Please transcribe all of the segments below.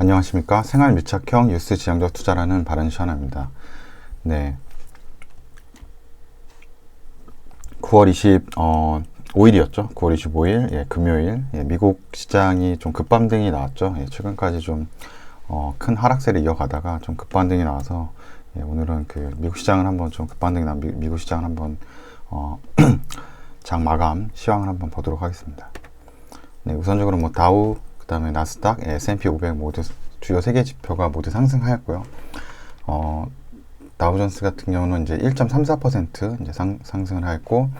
안녕하십니까. 생활밀착형 뉴스 지향적 투자라는 바른시아나입니다. 네. 9월 25일이었죠. 9월 25일, 예, 금요일, 예, 미국 시장이 좀 급반등이 나왔죠. 예, 최근까지 좀, 큰 하락세를 이어가다가 좀 급반등이 나와서, 예, 오늘은 그 미국 시장을 한번 좀 급반등이 난 미국 시장을 한번, 장 마감 시황을 한번 보도록 하겠습니다. 네, 우선적으로 뭐 다우, 그 다음에 나스닥, S&P 500 모두 주요 세계 지표가 모두 상승하였고요. 다우존스 같은 경우는 이제 1.34% 이제 상승을 하였고,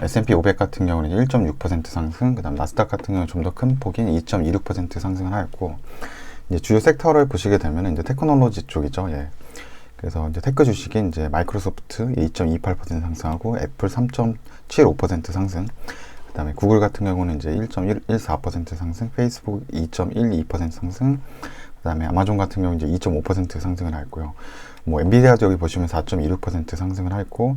S&P 500 같은 경우는 1.6% 상승, 그 다음 나스닥 같은 경우는 좀 더 큰 폭인 2.26% 상승을 하였고, 이제 주요 섹터를 보시게 되면 이제 테크놀로지 쪽이죠. 예. 그래서 이제 테크 주식이 이제 마이크로소프트 2.28% 상승하고, 애플 3.75% 상승, 그 다음에 구글 같은 경우는 이제 1.14% 상승, 페이스북 2.12% 상승, 그 다음에 아마존 같은 경우는 이제 2.5% 상승을 하였고요. 뭐 엔비디아 쪽이 보시면 4.26% 상승을 하였고,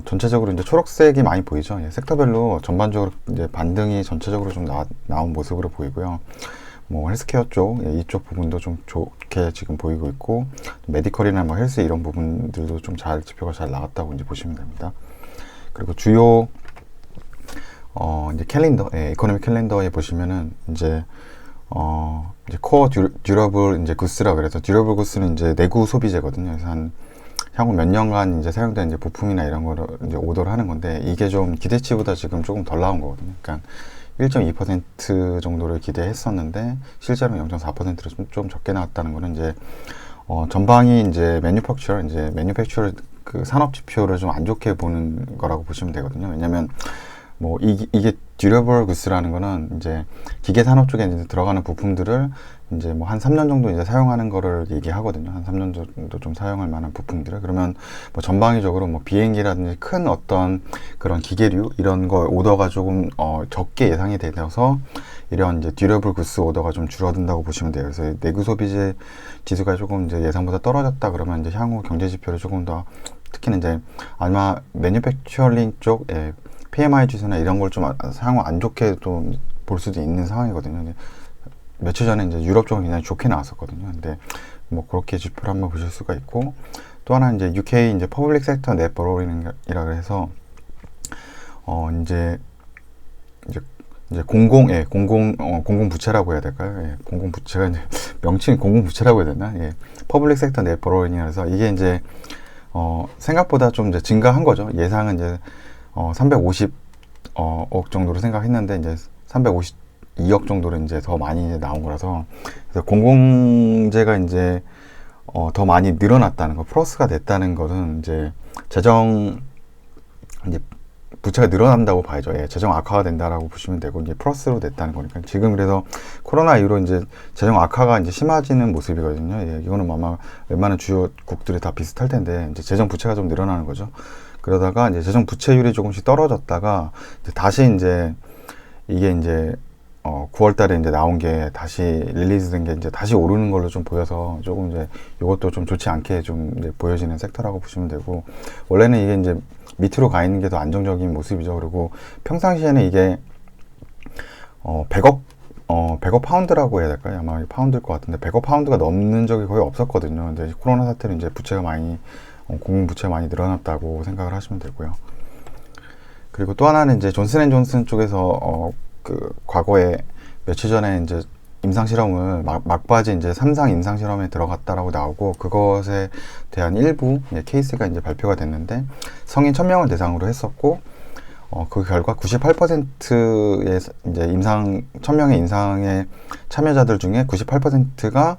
전체적으로 이제 초록색이 많이 보이죠. 예, 섹터별로 전반적으로 이제 반등이 전체적으로 좀 나온 모습으로 보이고요. 뭐 헬스케어 쪽, 예, 이쪽 부분도 좀 좋게 지금 보이고 있고, 메디컬이나 뭐 헬스 이런 부분들도 좀 지표가 잘 나왔다고 이제 보시면 됩니다. 그리고 주요 이제 캘린더, 예, 이코노미 캘린더에 보시면은 이제 코어 듀러블 이제 구스라 그래서 듀러블 구스는 이제 내구 소비재거든요. 그래서 향후 몇 년간 이제 사용된 이제 부품이나 이런 거를 이제 오더를 하는 건데, 이게 좀 기대치보다 지금 조금 덜 나온 거거든요. 그러니까 1.2% 정도를 기대했었는데 실제로는 0.4%로 좀 적게 나왔다는 거는 이제 전방이 이제 매뉴팩처러 그 산업 지표를 좀 안 좋게 보는 거라고 보시면 되거든요. 왜냐면 뭐 이게 듀러블 구스라는 거는 이제 기계 산업 쪽에 이제 들어가는 부품들을 이제 뭐 한 3년 정도 이제 사용하는 거를 얘기하거든요. 한 3년 정도 좀 사용할 만한 부품들을. 그러면 뭐 전방위적으로 뭐 비행기라든지 큰 어떤 그런 기계류 이런 거 오더가 조금 적게 예상이 되어서 이런 이제 듀러블 구스 오더가 좀 줄어든다고 보시면 돼요. 그래서 내구 소비재 지수가 조금 이제 예상보다 떨어졌다 그러면 이제 향후 경제 지표를 조금 더, 특히는 이제 아마 매뉴팩처링 쪽, 예, PMI 지수나 이런 걸 좀 향후 안 좋게 좀 볼 수도 있는 상황이거든요. 며칠 전에 이제 유럽 쪽은 굉장히 좋게 나왔었거든요. 근데 뭐 그렇게 지표를 한번 보실 수가 있고, 또 하나 이제 UK 이제 퍼블릭 섹터 넷 버로잉이라 그래서 이제 공공 부채라고 해야 될까요? 예, 공공 부채가 이제 명칭이 공공 부채라고 해야 되나? 예, 퍼블릭 섹터 넷 버로잉이라서 이게 이제 생각보다 좀 이제 증가한 거죠. 예상은 이제 350억 정도로 생각했는데 이제 352억 정도로 이제 더 많이 이제 나온 거라서, 그래서 공공재가 이제 더 많이 늘어났다는 거, 플러스가 됐다는 것은 이제 이제 부채가 늘어난다고 봐야죠. 예, 재정 악화가 된다라고 보시면 되고, 이제 플러스로 됐다는 거니까 지금 그래서 코로나 이후로 이제 재정 악화가 이제 심해지는 모습이거든요. 예, 이거는 아마 웬만한 주요 국들이 다 비슷할 텐데 이제 재정 부채가 좀 늘어나는 거죠. 그러다가 이제 재정 부채율이 조금씩 떨어졌다가 이제 다시 이제 이게 이제 9월 달에 이제 나온 게 다시 릴리즈 된 게 이제 다시 오르는 걸로 좀 보여서 조금 이제 이것도 좀 좋지 않게 좀 이제 보여지는 섹터라고 보시면 되고, 원래는 이게 이제 밑으로 가 있는 게 더 안정적인 모습이죠. 그리고 평상시에는 이게 100억 파운드라고 해야 될까요? 아마 파운드일 것 같은데 100억 파운드가 넘는 적이 거의 없었거든요. 근데 코로나 사태로 이제 부채가 많이 공공 부채가 많이 늘어났다고 생각을 하시면 되고요. 그리고 또 하나는 이제 존슨앤존슨 쪽에서 그 과거에 며칠 전에 이제 임상실험을 막바지 이제 3상 임상실험에 들어갔다라고 나오고, 그것에 대한 일부 케이스가 이제 발표가 됐는데 성인 1000명을 대상으로 했었고, 그 결과 98%의 이제 1000명의 임상의 참여자들 중에 98%가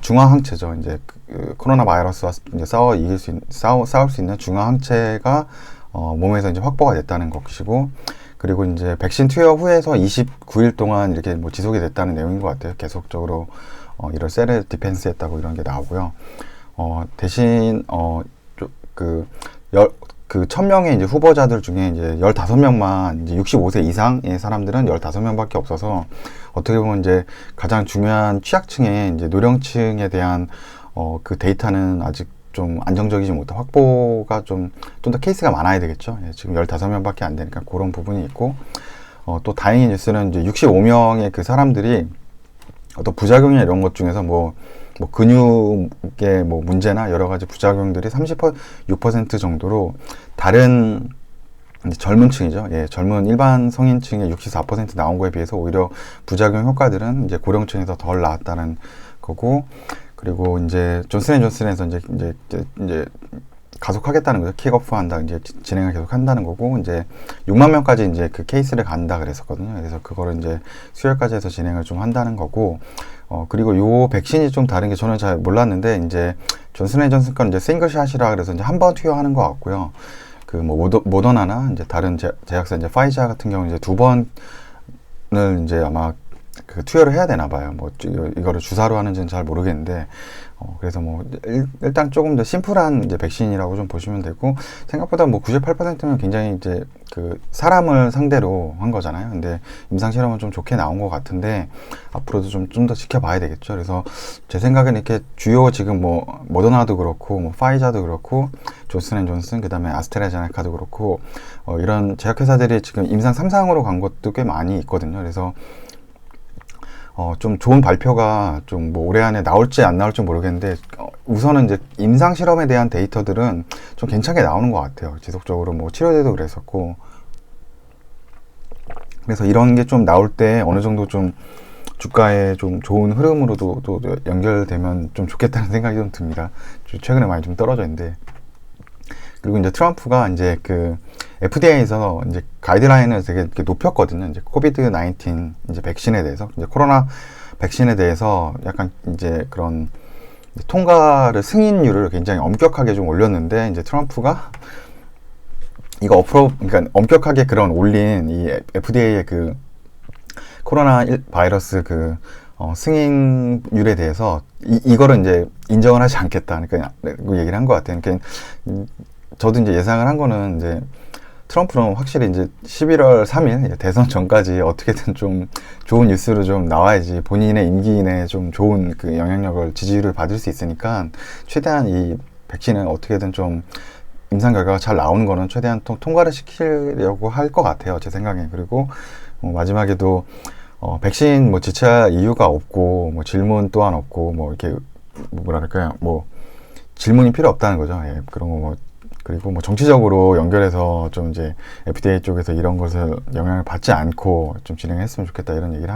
중화항체죠. 이제 그 코로나 바이러스와 이제 싸울 수 있는 중화항체가 몸에서 이제 확보가 됐다는 것이고, 그리고 이제 백신 투여 후에서 29일 동안 이렇게 뭐 지속이 됐다는 내용인 것 같아요. 계속적으로 이런 셀을 디펜스 했다고 이런 게 나오고요. 대신 그 1000명의 이제 후보자들 중에 이제 15명만 이제 65세 이상의 사람들은 15명밖에 없어서, 어떻게 보면 이제 가장 중요한 취약층의 이제 노령층에 대한 그 데이터는 아직 좀 안정적이지 못한, 확보가 좀 더 케이스가 많아야 되겠죠. 예, 지금 15명밖에 안 되니까 그런 부분이 있고, 또 다행인 뉴스는 이제 65명의 그 사람들이 어떤 부작용이나 이런 것 중에서 뭐 근육의 뭐 문제나 여러 가지 부작용들이 36% 정도로 다른 이제 젊은 층이죠. 예, 젊은 일반 성인층의 64% 나온 거에 비해서 오히려 부작용 효과들은 이제 고령층에서 덜 나왔다는 거고, 그리고 이제 존슨앤존슨에서 이제 가속하겠다는 거죠. 킥오프 한다, 이제 진행을 계속 한다는 거고, 이제 6만 명까지 이제 그 케이스를 간다 그랬었거든요. 그래서 그거를 이제 수혈까지 해서 진행을 좀 한다는 거고, 그리고 요 백신이 좀 다른 게 저는 잘 몰랐는데, 이제 존슨앤존슨 건 이제 싱글샷이라 그래서 이제 한 번 투여하는 것 같고요. 그 뭐 모더나나 이제 다른 제약사 이제 파이자 같은 경우 이제 2번을 이제 아마 그 투여를 해야 되나 봐요. 뭐 이거를 주사로 하는지는 잘 모르겠는데, 그래서 뭐 일단 조금 더 심플한 이제 백신이라고 좀 보시면 되고, 생각보다 뭐 98%면 굉장히 이제 그 사람을 상대로 한 거잖아요. 근데 임상 실험은 좀 좋게 나온 것 같은데 앞으로도 좀 더 지켜봐야 되겠죠. 그래서 제 생각엔 이렇게 주요 지금 뭐 모더나도 그렇고 뭐 파이자도 그렇고 존슨앤존슨 그다음에 아스트라제네카도 그렇고 이런 제약회사들이 지금 임상 3상으로 간 것도 꽤 많이 있거든요. 그래서 좀 좋은 발표가 좀 뭐 올해 안에 나올지 안 나올지 모르겠는데, 우선은 이제 임상 실험에 대한 데이터들은 좀 괜찮게 나오는 것 같아요. 지속적으로 뭐 치료제도 그랬었고. 그래서 이런 게 좀 나올 때 어느 정도 좀 주가에 좀 좋은 흐름으로도 또 연결되면 좀 좋겠다는 생각이 좀 듭니다. 최근에 많이 좀 떨어져 있는데. 그리고 이제 트럼프가 이제 그 FDA에서 이제 가이드라인을 되게 이렇게 높였거든요. 이제 코비드 19 이제 백신에 대해서, 이제 코로나 백신에 대해서 약간 이제 그런 통과를 승인율을 굉장히 엄격하게 좀 올렸는데, 이제 트럼프가 이거 그러니까 엄격하게 그런 올린 이 FDA의 그 코로나 바이러스 그 승인율에 대해서 이거를 이제 인정을 하지 않겠다. 그러니까 얘기를 한 것 같아요. 그러니까 저도 이제 예상을 한 거는 이제 트럼프는 확실히 이제 11월 3일 대선 전까지 어떻게든 좀 좋은 뉴스로 좀 나와야지 본인의 임기 내에 좀 좋은 그 영향력을, 지지율을 받을 수 있으니까 최대한 이 백신은 어떻게든 좀 임상 결과가 잘 나오는 거는 최대한 통과를 시키려고 할 것 같아요, 제 생각에. 그리고 마지막에도 백신 뭐 지체할 이유가 없고 뭐 질문 또한 없고 뭐 이렇게 뭐랄까요, 뭐 질문이 필요 없다는 거죠. 예, 그런 거 뭐. 그리고 뭐 정치적으로 연결해서 좀 이제 FDA 쪽에서 이런 것을 영향을 받지 않고 좀 진행했으면 좋겠다, 이런 얘기를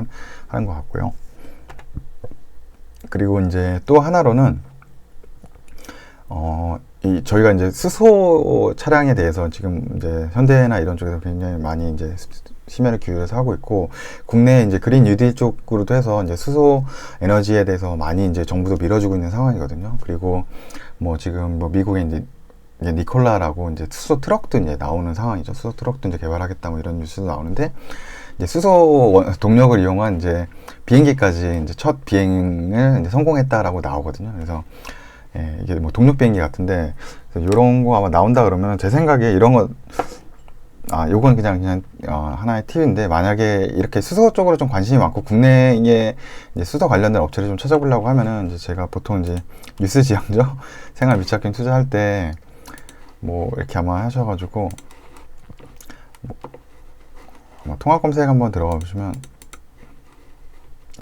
하는 것 같고요. 그리고 이제 또 하나로는 저희가 이제 수소 차량에 대해서 지금 이제 현대나 이런 쪽에서 굉장히 많이 이제 심혈을 기울여서 하고 있고, 국내 이제 그린 뉴딜 쪽으로도 해서 이제 수소 에너지에 대해서 많이 이제 정부도 밀어주고 있는 상황이거든요. 그리고 뭐 지금 뭐 미국에 이제 니콜라라고 이제 수소 트럭도 이제 나오는 상황이죠. 수소 트럭도 이제 개발하겠다 뭐 이런 뉴스도 나오는데, 이제 수소 동력을 이용한 이제 비행기까지 이제 첫 비행을 이제 성공했다라고 나오거든요. 그래서 예, 이게 뭐 동력 비행기 같은데, 이런 거 아마 나온다 그러면 제 생각에 이런 거, 요건 그냥 하나의 팁인데, 만약에 이렇게 수소 쪽으로 좀 관심이 많고 국내에 이제 수소 관련된 업체를 좀 찾아보려고 하면은, 이제 제가 보통 이제 뉴스 지향적 생활 밀착형 투자할 때 뭐 이렇게 아마 하셔가지고 뭐 통합 검색 한번 들어가 보시면,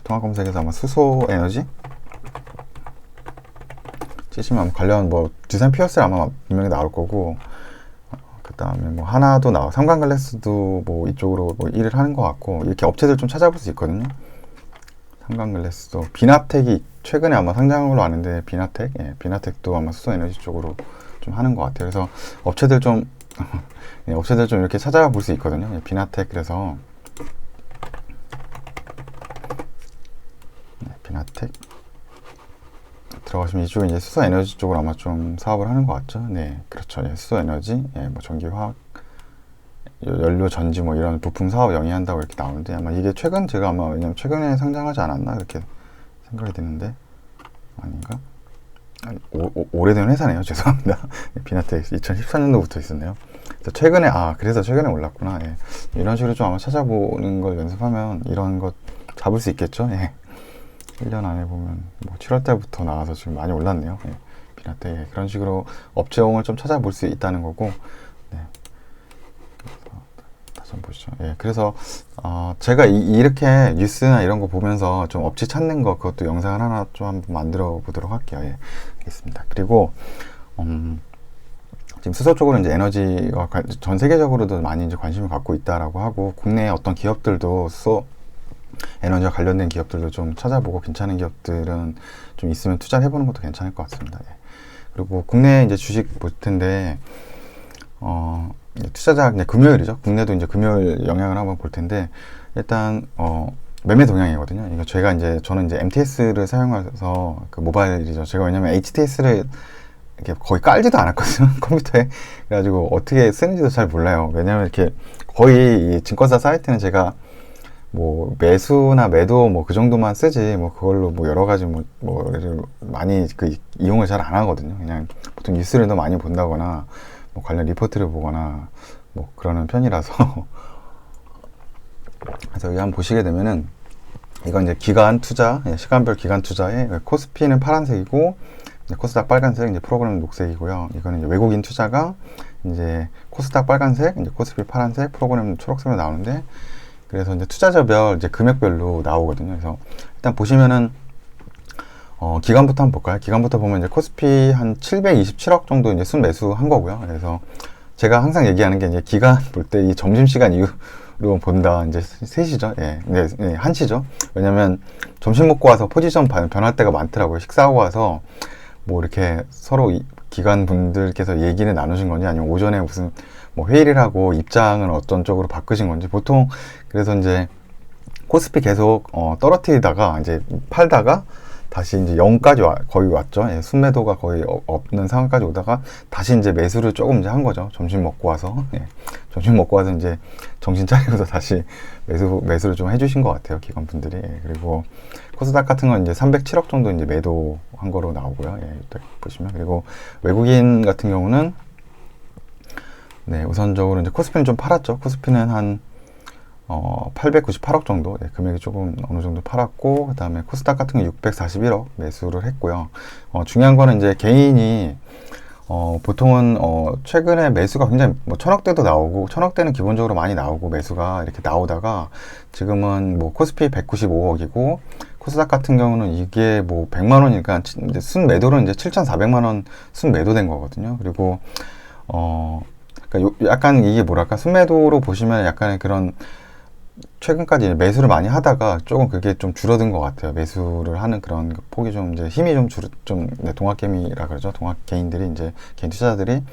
통합 검색에서 아마 수소 에너지 치시면 아마 관련 뭐 디자인 피어스 아마 분명히 나올 거고, 그 다음에 뭐 하나도 삼광글래스도 뭐 이쪽으로 뭐 일을 하는 것 같고, 이렇게 업체들 좀 찾아볼 수 있거든요. 삼광글래스도, 비나텍이 최근에 아마 상장한 걸로 아는데, 비나텍, 예, 비나텍도 아마 수소 에너지 쪽으로 좀 하는 것 같아요. 그래서 업체들 좀 예, 업체들 좀 이렇게 찾아볼 수 있거든요. 예, 비나텍. 그래서 네, 비나텍 들어가시면 이쪽에 이제 수소 에너지 쪽으로 아마 좀 사업을 하는 것 같죠. 네, 그렇죠. 예, 수소 에너지, 예, 뭐 전기 화학, 연료 전지 뭐 이런 부품 사업 영위한다고 이렇게 나오는데, 아마 이게 최근, 제가 아마 왜냐면 최근에 상장하지 않았나 이렇게 생각이 드는데, 아닌가? 오래된 회사네요. 죄송합니다. 비나텍 2014년도부터 있었네요. 최근에, 그래서 최근에 올랐구나. 예. 이런 식으로 좀 아마 찾아보는 걸 연습하면 이런 것 잡을 수 있겠죠. 예. 1년 안에 보면 뭐 7월 달부터 나와서 지금 많이 올랐네요. 예. 비나텍. 예. 그런 식으로 업체용을 좀 찾아볼 수 있다는 거고. 네. 그래서 다시 좀 보시죠. 예, 그래서 제가 이렇게 뉴스나 이런 거 보면서 좀 업체 찾는 거 그것도 영상을 하나 좀 한번 만들어 보도록 할게요. 예, 알겠습니다. 그리고 지금 수소 쪽으로 이제 에너지가 전 세계적으로도 많이 이제 관심을 갖고 있다라고 하고, 국내 어떤 기업들도 수소 에너지와 관련된 기업들도 좀 찾아보고 괜찮은 기업들은 좀 있으면 투자를 해보는 것도 괜찮을 것 같습니다. 예. 그리고 국내 이제 주식 볼 텐데 투자자 이제 금요일이죠. 국내도 이제 금요일 영향을 한번 볼 텐데, 일단 매매 동향이거든요. 이거 저는 이제 MTS를 사용해서 그 모바일이죠. 제가 왜냐면 HTS를 이렇게 거의 깔지도 않았거든요. 컴퓨터에. 그래가지고 어떻게 쓰는지도 잘 몰라요. 왜냐면 이렇게 거의 이 증권사 사이트는 제가 뭐 매수나 매도 뭐 그 정도만 쓰지, 뭐 그걸로 뭐 여러 가지 뭐 많이 그 이용을 잘 안 하거든요. 그냥 보통 뉴스를 더 많이 본다거나 뭐 관련 리포트를 보거나 뭐 그러는 편이라서 그래서 여기 한번 보시게 되면은 이건 이제 기간 투자, 시간별 기간 투자에 코스피는 파란색이고 코스닥 빨간색, 이제 프로그램 녹색이고요. 이거는 이제 외국인 투자가 이제 코스닥 빨간색, 이제 코스피 파란색, 프로그램 초록색으로 나오는데, 그래서 이제 투자자별 이제 금액별로 나오거든요. 그래서 일단 보시면은 기간부터 한번 볼까요? 기간부터 보면 이제 코스피 한 727억 정도 이제 순매수 한 거고요. 그래서 제가 항상 얘기하는 게 이제 기간 볼 때 이 점심시간 이후로 본다. 이제 3시죠. 예. 네, 1시죠. 왜냐면 점심 먹고 와서 포지션 변할 때가 많더라고요. 식사하고 와서 뭐 이렇게 서로 기관 분들께서 얘기를 나누신 건지, 아니면 오전에 무슨 뭐 회의를 하고 입장을 어떤 쪽으로 바꾸신 건지, 보통 그래서 이제 코스피 계속 떨어뜨리다가 이제 팔다가 다시 이제 0까지 거의 왔죠. 예, 순매도가 거의 없는 상황까지 오다가 다시 이제 매수를 조금 이제 한 거죠. 점심 먹고 와서. 예, 점심 먹고 와서 이제 정신 차리고서 다시 매수를 좀 해주신 것 같아요. 기관분들이. 예, 그리고 코스닥 같은 건 이제 307억 정도 이제 매도한 거로 나오고요. 예, 보시면. 그리고 외국인 같은 경우는 네, 우선적으로 이제 코스피는 좀 팔았죠. 코스피는 한 898억 정도, 네, 금액이 조금 어느 정도 팔았고, 그 다음에 코스닥 같은 건 641억 매수를 했고요. 중요한 거는 이제 개인이 보통은 최근에 매수가 굉장히 뭐 1000억대도 나오고, 1000억대는 기본적으로 많이 나오고 매수가 이렇게 나오다가 지금은 뭐 코스피 195억이고 코스닥 같은 경우는 이게 뭐 100만 원이니까 이제 순 매도는 이제 7,400만 원 순 매도된 거거든요. 그리고 그러니까 약간 이게 뭐랄까, 순매도로 보시면 약간의 그런 최근까지 매수를 많이 하다가 조금 그게 좀 줄어든 것 같아요. 매수를 하는 그런 폭이 좀 이제 힘이 네, 동학개미라 그러죠. 동학 개인들이 이제 개인 투자자들이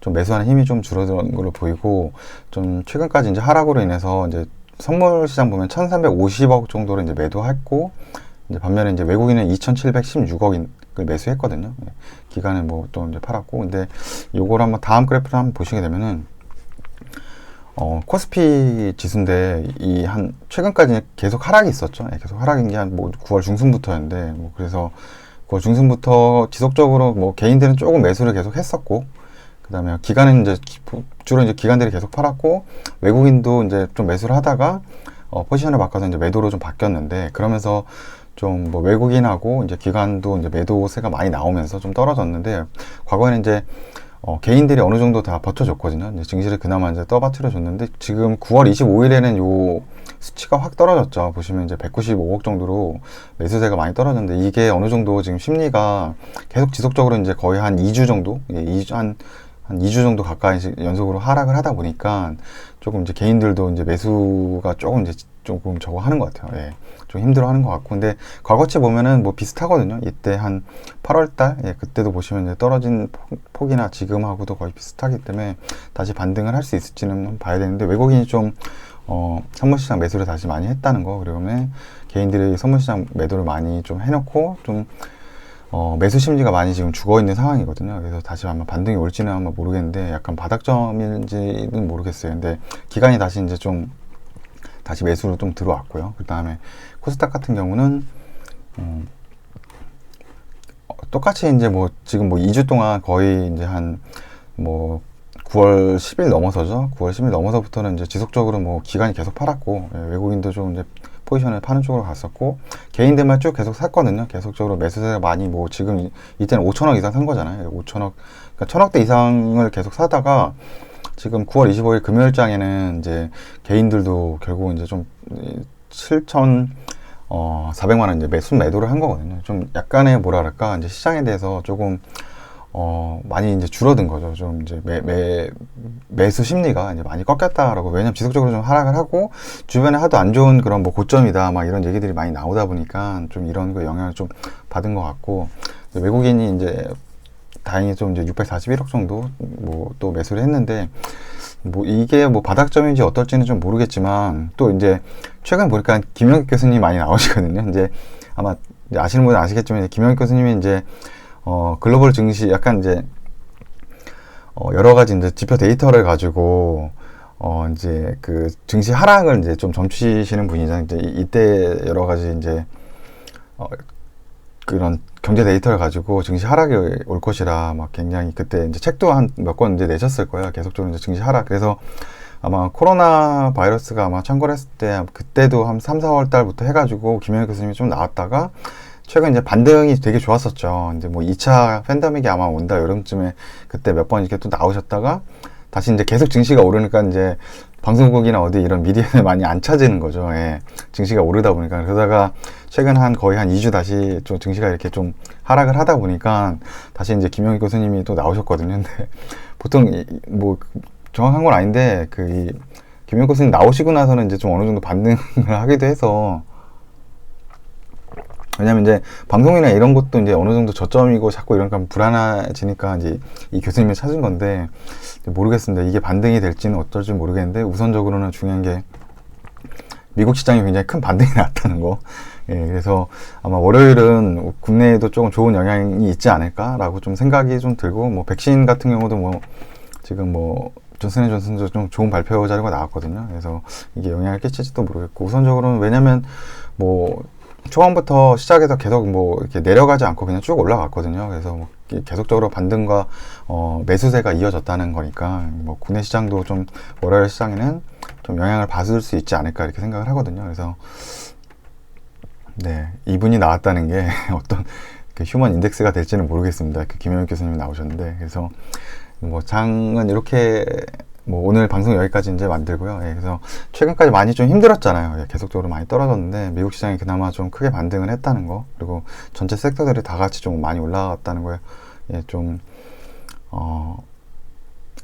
좀 매수하는 힘이 좀 줄어든 걸로 보이고, 좀 최근까지 이제 하락으로 인해서 이제 선물 시장 보면 1,350억 정도를 이제 매도했고, 이제 반면에 이제 외국인은 2,716억을 매수했거든요. 기간에 뭐 또 이제 팔았고, 근데 요걸 한번 다음 그래프를 한번 보시게 되면은 코스피 지수인데 최근까지 계속 하락이 있었죠. 예, 계속 하락인 게 한 뭐 9월 중순부터였는데, 뭐 그래서 9월 중순부터 지속적으로 뭐 개인들은 조금 매수를 계속 했었고, 그 다음에 기관은 이제 주로 이제 기관들이 계속 팔았고, 외국인도 이제 좀 매수를 하다가 포지션을 바꿔서 이제 매도로 좀 바뀌었는데, 그러면서 좀 뭐 외국인하고 이제 기관도 이제 매도세가 많이 나오면서 좀 떨어졌는데, 과거에는 이제 개인들이 어느 정도 다 버텨줬거든요. 이제 증시를 그나마 이제 떠받쳐 줬는데, 지금 9월 25일에는 요 수치가 확 떨어졌죠. 보시면 이제 195억 정도로 매수세가 많이 떨어졌는데, 이게 어느 정도 지금 심리가 계속 지속적으로 이제 거의 한 2주 정도, 한 2주 정도 가까이 연속으로 하락을 하다 보니까 조금 이제 개인들도 이제 매수가 조금 저거 하는 것 같아요. 예. 좀 힘들어 하는 것 같고, 근데 과거치 보면은 뭐 비슷하거든요. 이때 한 8월달, 예, 그때도 보시면 이제 떨어진 폭이나 지금하고도 거의 비슷하기 때문에 다시 반등을 할 수 있을지는 한번 봐야 되는데, 외국인이 좀 선물시장 매수를 다시 많이 했다는 거, 그러면 개인들이 선물시장 매도를 많이 좀 해놓고 좀 매수 심리가 많이 지금 죽어 있는 상황이거든요. 그래서 다시 아마 반등이 올지는 아마 모르겠는데, 약간 바닥점인지는 모르겠어요. 근데 기간이 다시 이제 좀 다시 매수로 좀 들어왔고요. 그 다음에 코스닥 같은 경우는 똑같이 이제 뭐 지금 뭐 2주 동안 거의 이제 한 뭐 9월 10일 넘어서죠. 9월 10일 넘어서부터는 이제 지속적으로 뭐 기관이 계속 팔았고, 예, 외국인도 좀 이제 포지션을 파는 쪽으로 갔었고, 개인들만 쭉 계속 샀거든요. 계속적으로 매수세가 많이, 뭐 지금 이때는 5천억 이상 산 거잖아요. 5천억, 그러니까 1,000억대 이상을 계속 사다가 지금 9월 25일 금요일장에는 이제 개인들도 결국 이제 좀 7,400만 원 이제 매도를 한 거거든요. 좀 약간의 뭐랄까 이제 시장에 대해서 조금 많이 이제 줄어든 거죠. 좀 이제 매수 심리가 이제 많이 꺾였다라고. 왜냐면 지속적으로 좀 하락을 하고 주변에 하도 안 좋은 그런 뭐 고점이다 막 이런 얘기들이 많이 나오다 보니까 좀 이런 거 영향을 좀 받은 것 같고, 외국인이 이제 다행히 좀 이제 641억 정도 뭐 또 매수를 했는데, 뭐 이게 뭐 바닥점인지 어떨지는 좀 모르겠지만, 또 이제 최근 보니까 김영익 교수님이 많이 나오시거든요. 이제 아마 이제 아시는 분은 아시겠지만, 김영익 교수님이 이제 글로벌 증시 약간 이제 여러 가지 이제 지표 데이터를 가지고 이제 그 증시 하락을 이제 좀 점치시는 분이잖아요. 이제 이때 여러 가지 이제 그런 경제 데이터를 가지고 증시 하락이 올 것이라 막 굉장히, 그때 이제 책도 한 몇 권 이제 내셨을 거예요. 계속적으로 이제 증시 하락. 그래서 아마 코로나 바이러스가 아마 창궐 했을 때 그때도 한 3, 4월 달부터 해가지고 김영익 교수님이 좀 나왔다가 최근 이제 반등이 되게 좋았었죠. 이제 뭐 2차 팬데믹이 아마 온다 여름쯤에 그때 몇 번 이렇게 또 나오셨다가 다시 이제 계속 증시가 오르니까 이제 방송국이나 어디 이런 미디어에 많이 안 찾는 거죠. 예. 증시가 오르다 보니까. 그러다가 최근 거의 한 2주 다시 좀 증시가 이렇게 좀 하락을 하다 보니까 다시 이제 김영익 교수님이 또 나오셨거든요. 근데 보통 뭐 정확한 건 아닌데 김영익 교수님 나오시고 나서는 이제 좀 어느 정도 반등을 하기도 해서, 왜냐면 이제 방송이나 이런 것도 이제 어느 정도 저점이고 자꾸 이러니까 불안해지니까 이제 이 교수님을 찾은 건데, 모르겠습니다. 이게 반등이 될지는 어떨지 모르겠는데, 우선적으로는 중요한 게 미국 시장이 굉장히 큰 반등이 나왔다는 거. 예, 그래서 아마 월요일은 국내에도 조금 좋은 영향이 있지 않을까라고 좀 생각이 좀 들고, 뭐 백신 같은 경우도 뭐 지금 뭐 존슨앤존슨도 좀 좋은 발표 자료가 나왔거든요. 그래서 이게 영향을 끼칠지도 모르겠고, 우선적으로는 왜냐면 뭐 초반부터 시작해서 계속 뭐 이렇게 내려가지 않고 그냥 쭉 올라갔거든요. 그래서 뭐 계속적으로 반등과 매수세가 이어졌다는 거니까, 뭐 국내 시장도 좀 월요일 시장에는 좀 영향을 받을 수 있지 않을까 이렇게 생각을 하거든요. 그래서 네, 이분이 나왔다는 게 어떤 그 휴먼 인덱스가 될지는 모르겠습니다. 그 김영익 교수님이 나오셨는데, 그래서 뭐 장은 이렇게 뭐 오늘 방송 여기까지 이제 만들고요. 예, 그래서 최근까지 많이 좀 힘들었잖아요. 예, 계속적으로 많이 떨어졌는데 미국 시장이 그나마 좀 크게 반등을 했다는 거, 그리고 전체 섹터들이 다 같이 좀 많이 올라갔다는 거에 예, 좀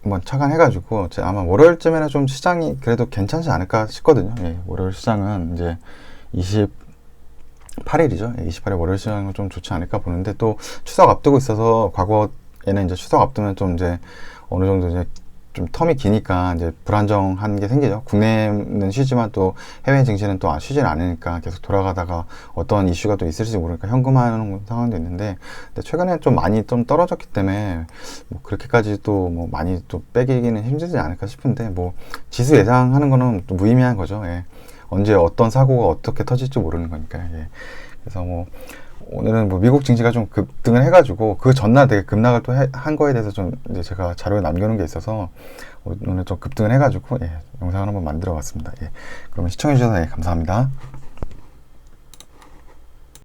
한번 착안해가지고 아마 월요일쯤에는 좀 시장이 그래도 괜찮지 않을까 싶거든요. 예, 월요일 시장은 이제 28일이죠. 예, 28일 월요일 시장은 좀 좋지 않을까 보는데, 또 추석 앞두고 있어서 과거에는 이제 추석 앞두면 좀 이제 어느 정도 이제 좀 텀이 기니까 이제 불안정한 게 생기죠. 국내는 쉬지만 또 해외 증시는 또 쉬질 않으니까 계속 돌아가다가 어떤 이슈가 또 있을지 모르니까 현금화하는 상황도 있는데, 근데 최근에 좀 많이 좀 떨어졌기 때문에 뭐 그렇게까지 또 뭐 많이 또 빼기는 힘들지 않을까 싶은데, 뭐 지수 예상하는 거는 또 무의미한 거죠. 예. 언제 어떤 사고가 어떻게 터질지 모르는 거니까. 예. 그래서 뭐 오늘은 뭐 미국 증시가 좀 급등을 해가지고 그 전날 되게 급락을 또 한 거에 대해서 좀 이제 제가 자료에 남겨놓은 게 있어서 오늘 좀 급등을 해가지고 예, 영상을 한번 만들어 봤습니다. 예, 그러면 시청해주셔서 예, 감사합니다.